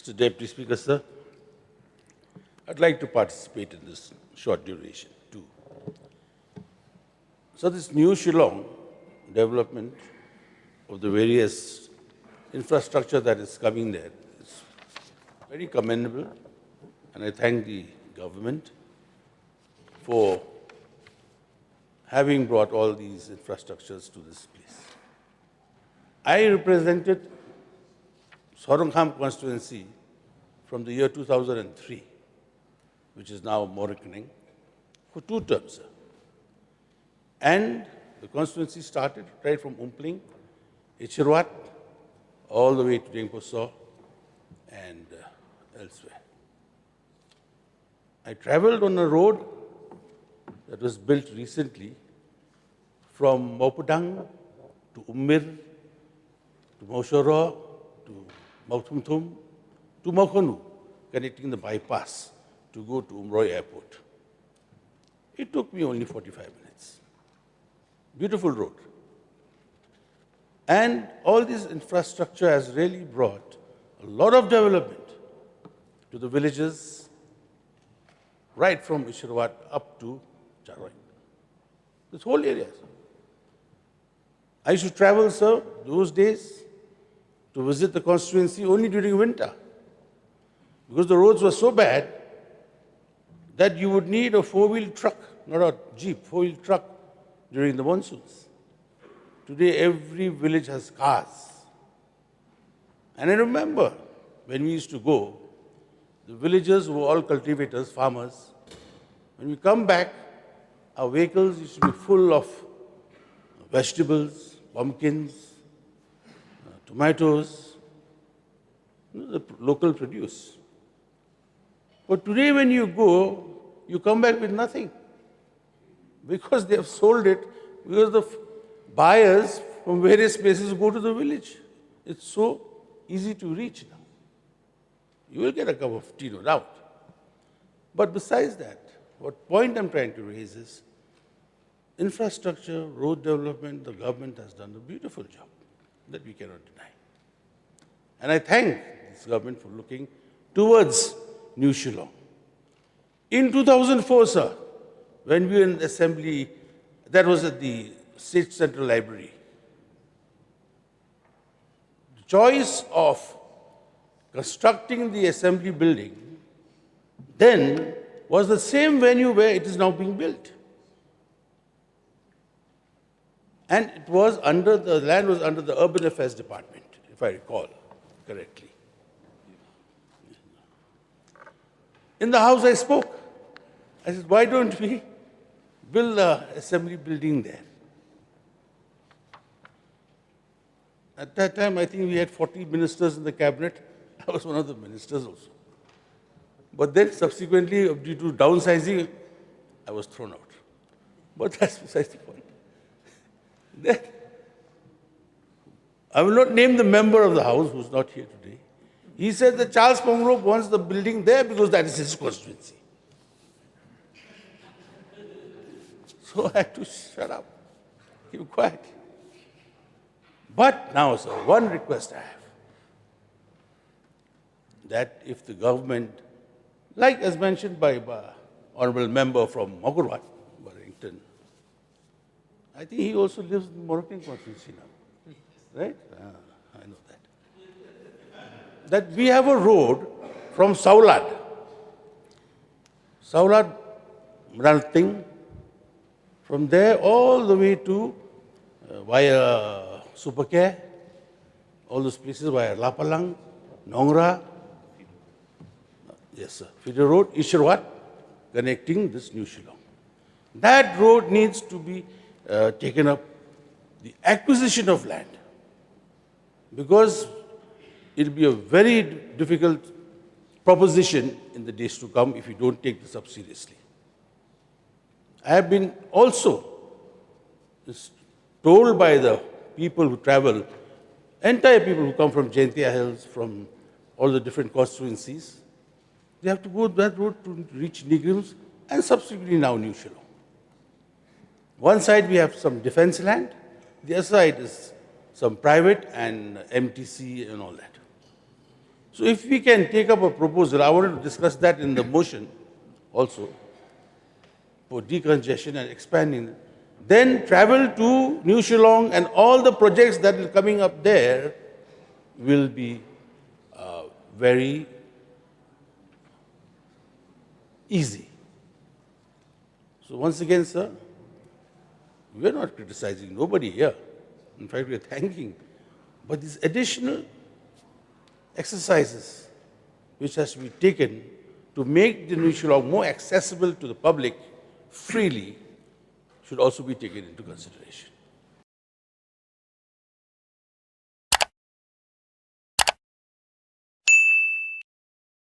Mr. Deputy Speaker, sir, I'd like to participate in this short duration too. So this new Shillong development of the various infrastructure that is coming there is very commendable, and I thank the government for having brought all these infrastructures to this place. I represented Sorongham constituency from the year 2003, which is now Morakning, for 2 terms. Sir. And the constituency started right from Umpling, Ichirwat, all the way to Dengposo and elsewhere. I traveled on a road that was built recently from Maupudang to Umir, to Maushoro, to Mautumtum, to Maukonu, connecting the bypass to go to Umroi Airport. It took me only 45 minutes. Beautiful road. And all this infrastructure has really brought a lot of development to the villages, right from Ishirwat up to Charoi. This whole area. Sir. I used to travel, sir, those days to visit the constituency only during winter, because the roads were so bad that you would need a 4-wheel truck, not a jeep, 4-wheel truck during the monsoons. Today, every village has cars. And I remember when we used to go, the villagers were all cultivators, farmers. When we come back, our vehicles used to be full of vegetables, pumpkins, tomatoes, the local produce. But today when you go, you come back with nothing, because they have sold it, because the buyers from various places go to the village. It's so easy to reach now. You will get a cup of tea, no doubt. But besides that, what point I'm trying to raise is, infrastructure, road development, the government has done a beautiful job that we cannot deny. And I thank this government for looking towards New Shillong. In 2004, sir, when we were in assembly, that was at the State Central Library, the choice of constructing the assembly building then was the same venue where it is now being built. And it was under, the land was under the Urban Affairs Department, if I recall correctly. In the house I spoke. I said, why don't we build an assembly building there? At that time, I think we had 40 ministers in the cabinet. I was one of the ministers also. But then subsequently, due to downsizing, I was thrown out. But that's besides the point. Then, I will not name the member of the House who's not here today. He said that Charles Pyngrope wants the building there because that is his constituency. So I had to shut up, keep quiet. But now, sir, one request I have, that if the government, like as mentioned by honorable member from Mogurwat, Warrington, I think he also lives in Morakning constituency now, right? I know that. That we have a road from Saulad, Mralting, from there all the way to via Supacare, all those places via Lapalang, Nongra, yes sir, feeder road, Ishirwat, connecting this New Shillong. That road needs to be taken up, the acquisition of land, because it will be a very difficult proposition in the days to come if you don't take this up seriously. I have been also told by the people who travel, entire people who come from Jaintia Hills, from all the different constituencies, they have to go that road to reach Nigrims and subsequently now New Shillong. One side we have some defense land, the other side is some private and MTC and all that. So if we can take up a proposal, I wanted to discuss that in the motion also, for decongestion and expanding, then travel to New Shillong and all the projects that are coming up there will be very easy. So once again, sir, we are not criticizing nobody here. In fact, we are thanking. But these additional exercises which has to be taken to make the New Shillong more accessible to the public freely should also be taken into consideration.